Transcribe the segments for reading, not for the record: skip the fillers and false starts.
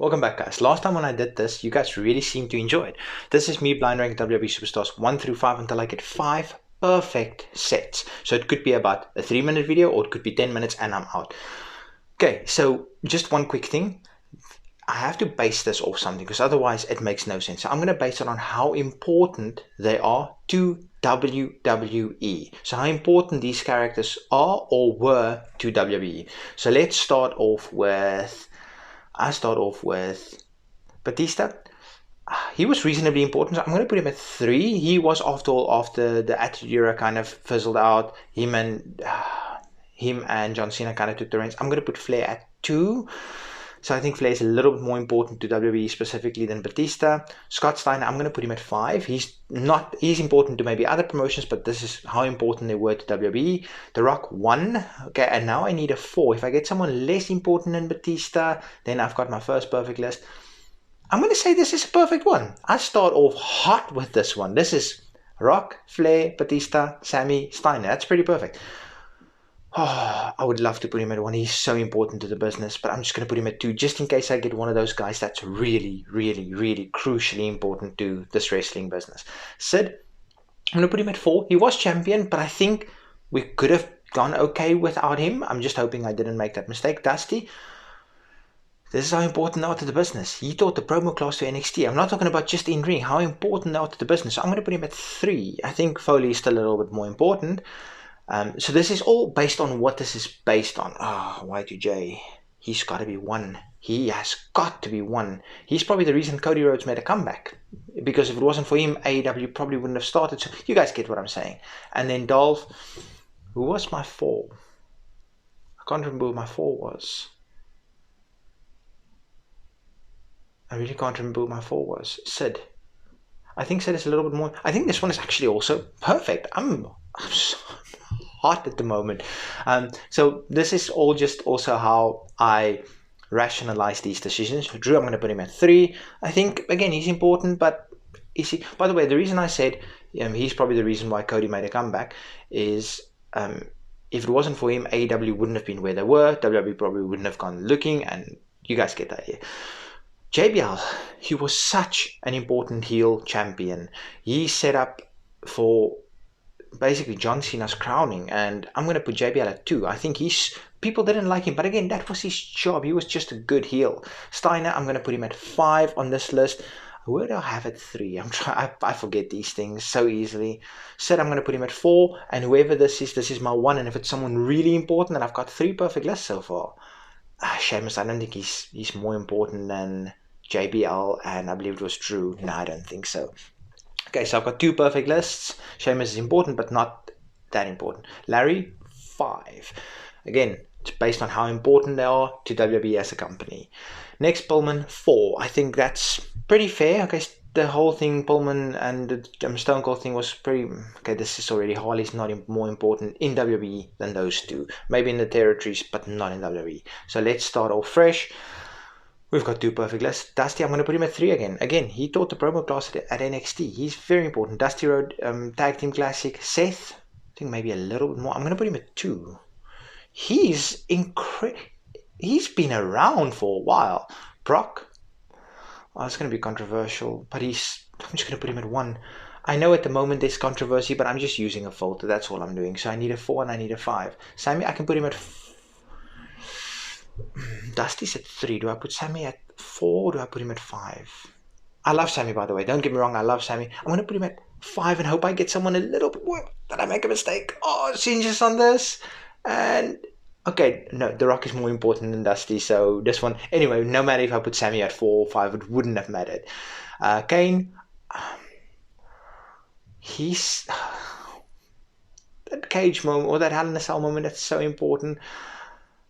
Welcome back, guys. Last time when I did this, you guys really seemed to enjoy it. This is me blind ranking WWE Superstars 1 through 5 until I get 5 perfect sets. So it could be about a 3-minute video or it could be 10 minutes and I'm out. Okay, so just one quick thing. I have to base this off something because otherwise it makes no sense. So I'm going to base it on how important they are to WWE. So how important these characters are or were to WWE. So let's start off with... Batista. He was reasonably important, so I'm going to put him at 3. He was, after all, after the Attitude Era kind of fizzled out, him and John Cena kind of took the reins. I'm going to put Flair at 2. So I think Flair is a little bit more important to WWE specifically than Batista. Scott Steiner, I'm going to put him at 5. He's important to maybe other promotions, but this is how important they were to WWE. The Rock, 1. Okay, and now I need a 4. If I get someone less important than Batista, then I've got my first perfect list. I'm going to say this is a perfect one. I start off hot with this one. This is Rock, Flair, Batista, Sammy, Steiner. That's pretty perfect. Oh, I would love to put him at 1. He's so important to the business, but I'm just going to put him at 2 just in case I get one of those guys that's really, really, really crucially important to this wrestling business. Sid, I'm going to put him at 4. He was champion, but I think we could have gone okay without him. I'm just hoping I didn't make that mistake. Dusty, this is how important they are to the business. He taught the promo class to NXT. I'm not talking about just in ring, how important they are to the business. So I'm going to put him at 3. I think Foley is still a little bit more important. So this is all based on what this is based on. Y2J, he's got to be 1. He has got to be 1. He's probably the reason Cody Rhodes made a comeback. Because if it wasn't for him, AEW probably wouldn't have started. So you guys get what I'm saying. And then Dolph, who was my 4? I can't remember who my 4 was. I really can't remember who my 4 was. Sid. I think Sid is a little bit more... I think this one is actually also perfect. I'm so hot at the moment. So this is all just also how I rationalize these decisions. Drew, I'm going to put him at 3. I think, again, he's important, but is he... By the way, the reason I said he's probably the reason why Cody made a comeback is if it wasn't for him, AEW wouldn't have been where they were. WWE probably wouldn't have gone looking, and you guys get that here. JBL, he was such an important heel champion. He set up for basically John Cena's crowning, and I'm going to put JBL at 2. I think people didn't like him, but again, that was his job. He was just a good heel. Steiner, I'm going to put him at 5 on this list. Where do I have it? 3? I forget these things so easily. Sid, I'm going to put him at 4, and whoever this is my 1, and if it's someone really important, then I've got 3 perfect lists so far. Sheamus, I don't think he's more important than JBL, and I believe it was Drew. No, I don't think so. Okay, so I've got 2 perfect lists. Sheamus is important, but not that important. Larry, 5. Again, it's based on how important they are to WWE as a company. Next, Pullman, 4. I think that's pretty fair. Okay, the whole thing, Pullman and the Stone Cold thing was pretty... Okay, this is already... Harley's not more important in WWE than those 2. Maybe in the territories, but not in WWE. So let's start off fresh. We've got 2 perfect lists. Dusty, I'm going to put him at 3 again. Again, he taught the promo class at NXT. He's very important. Dusty Road Tag Team Classic. Seth, I think maybe a little bit more. I'm going to put him at 2. He's incredible. He's been around for a while. Brock, it's going to be controversial, but I'm just going to put him at 1. I know at the moment there's controversy, but I'm just using a filter. That's all I'm doing. So I need a 4 and I need a 5. Sammy, I can put him at 4. Dusty's at 3. Do I put Sammy at 4 or do I put him at 5? I love Sammy, by the way. Don't get me wrong. I love Sammy. I'm going to put him at 5 and hope I get someone a little bit more. Did I make a mistake? Oh, changes on this. And, okay, no, The Rock is more important than Dusty. So this one, anyway, no matter if I put Sammy at 4 or 5, it wouldn't have mattered. Kane, he's... that cage moment or that Hell in a Cell moment, that's so important.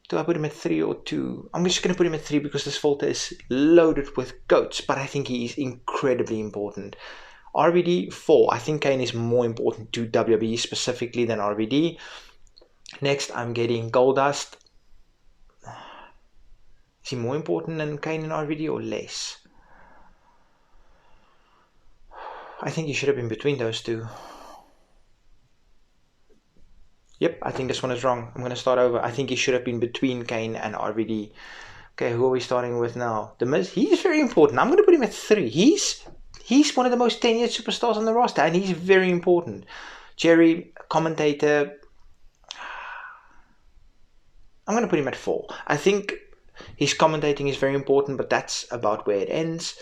Do I put him at 3 or 2? I'm just going to put him at 3 because this filter is loaded with goats, but I think he is incredibly important. RVD, 4. I think Kane is more important to WWE specifically than RVD. Next, I'm getting Goldust. Is he more important than Kane and RVD or less? I think he should have been between those 2. Yep, I think this one is wrong. I'm going to start over. I think he should have been between Kane and RVD. Okay, who are we starting with now? The Miz. He's very important. I'm going to put him at 3. He's one of the most tenured superstars on the roster, and he's very important. Jerry, commentator. I'm going to put him at 4. I think his commentating is very important, but that's about where it ends.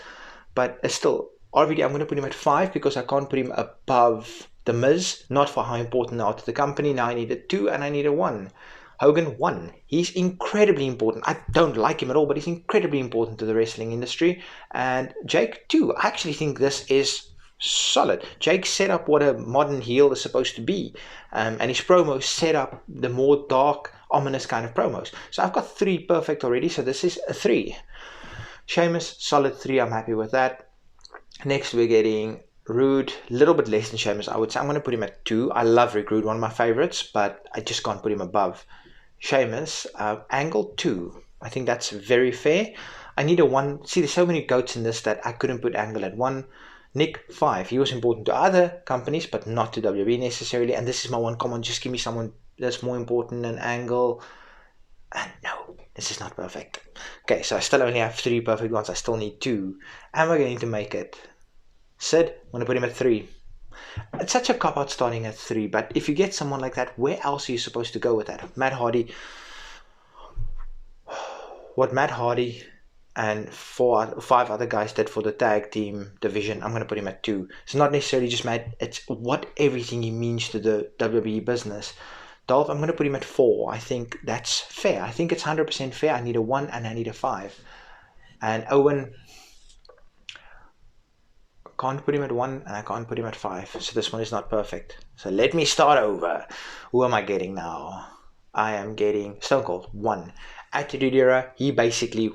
But still, RVD, I'm going to put him at 5 because I can't put him above The Miz, not for how important they are to the company. Now I need a 2 and I need a 1. Hogan, 1. He's incredibly important. I don't like him at all, but he's incredibly important to the wrestling industry. And Jake, 2. I actually think this is solid. Jake set up what a modern heel is supposed to be. And his promos set up the more dark, ominous kind of promos. So I've got 3 perfect already, so this is a 3. Sheamus, solid 3. I'm happy with that. Next we're getting Rude, a little bit less than Sheamus, I would say. I'm going to put him at 2. I love Rick Rude, one of my favorites, but I just can't put him above Sheamus. Angle, 2. I think that's very fair. I need a 1. See, there's so many goats in this that I couldn't put Angle at 1. Nick, 5. He was important to other companies, but not to WWE necessarily. And this is my one. Come on, just give me someone that's more important than Angle. And no, this is not perfect. Okay, so I still only have 3 perfect ones. I still need 2. Am I going to make it? Sid, I'm going to put him at 3. It's such a cop-out starting at 3, but if you get someone like that, where else are you supposed to go with that? Matt Hardy. What Matt Hardy and 5 other guys did for the tag team division, I'm going to put him at 2. It's not necessarily just Matt, it's what everything he means to the WWE business. Dolph, I'm going to put him at 4. I think that's fair. I think it's 100% fair. I need a 1 and I need a 5. And Owen, can't put him at 1 and I can't put him at 5. So this one is not perfect. So let me start over. Who am I getting now? I am getting Stone Cold, 1. Attitude Era, he basically,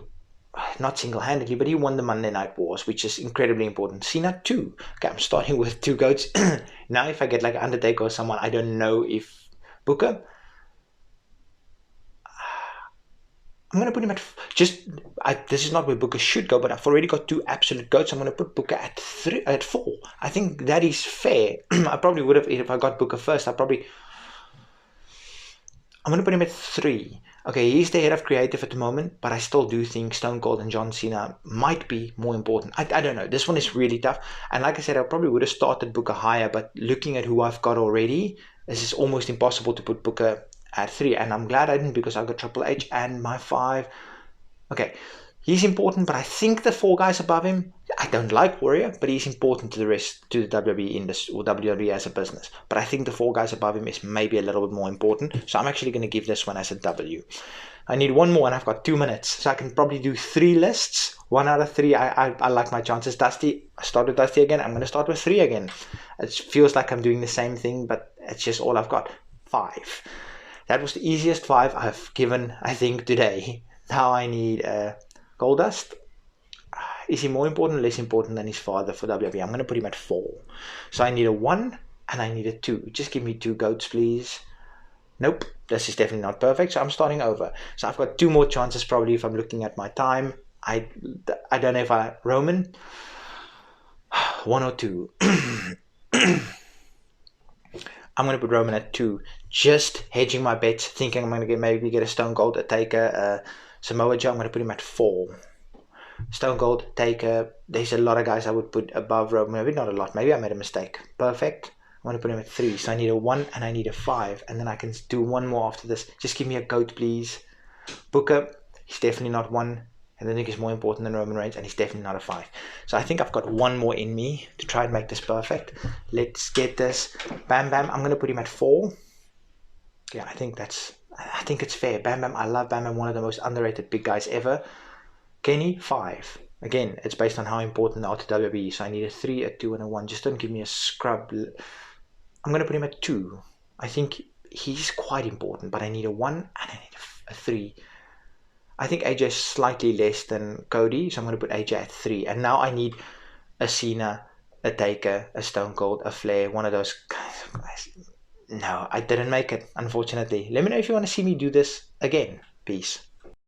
not single-handedly, but he won the Monday Night Wars, which is incredibly important. Cena, 2. Okay, I'm starting with 2 goats. Now if I get like Undertaker or someone, I don't know if Booker, I'm going to put him at, this is not where Booker should go, but I've already got 2 absolute goats. I'm going to put Booker at 4. I think that is fair. I probably would have, if I got Booker first, I'm going to put him at 3. Okay, he's the head of creative at the moment, but I still do think Stone Cold and John Cena might be more important. I don't know. This one is really tough. And like I said, I probably would have started Booker higher, but looking at who I've got already, this is almost impossible to put Booker at 3, and I'm glad I didn't because I've got Triple H and my 5. Okay, he's important, but I think the 4 guys above him, I don't like Warrior, but he's important to the rest, to the WWE industry or WWE as a business. But I think the 4 guys above him is maybe a little bit more important, so I'm actually going to give this one as a W. I need 1 more, and I've got 2 minutes, so I can probably do 3 lists. 1 out of 3, I like my chances. Dusty, I start with Dusty again. I'm going to start with 3 again. It feels like I'm doing the same thing, but it's just all I've got. 5. That was the easiest 5 I've given, I think, today. Now I need Goldust. Is he more important or less important than his father for WWE? I'm going to put him at 4. So I need a 1 and I need a 2. Just give me 2 goats, please. Nope, this is definitely not perfect, so I'm starting over. So I've got 2 more chances probably if I'm looking at my time. I don't know if Roman. 1 or 2. I'm going to put Roman at 2, just hedging my bets, thinking I'm going to maybe get a Stone Cold, a Taker, Samoa Joe. I'm going to put him at 4. Stone Cold, Taker, there's a lot of guys I would put above Roman, maybe not a lot, maybe I made a mistake. Perfect. I'm going to put him at 3, so I need a 1 and I need a 5, and then I can do 1 more after this. Just give me a goat, please. Booker, he's definitely not 1. And I think he's more important than Roman Reigns, and he's definitely not a 5. So I think I've got 1 more in me to try and make this perfect. Let's get this. Bam Bam, I'm going to put him at 4. Yeah, I think it's fair. Bam Bam, I love Bam Bam, one of the most underrated big guys ever. Kenny, 5. Again, it's based on how important they are to WWE. So I need a 3, a 2, and a 1. Just don't give me a scrub. I'm going to put him at 2. I think he's quite important, but I need a 1 and I need a 3. I think AJ is slightly less than Cody, so I'm going to put AJ at 3. And now I need a Cena, a Taker, a Stone Cold, a Flair, one of those guys. No, I didn't make it, unfortunately. Let me know if you want to see me do this again. Peace.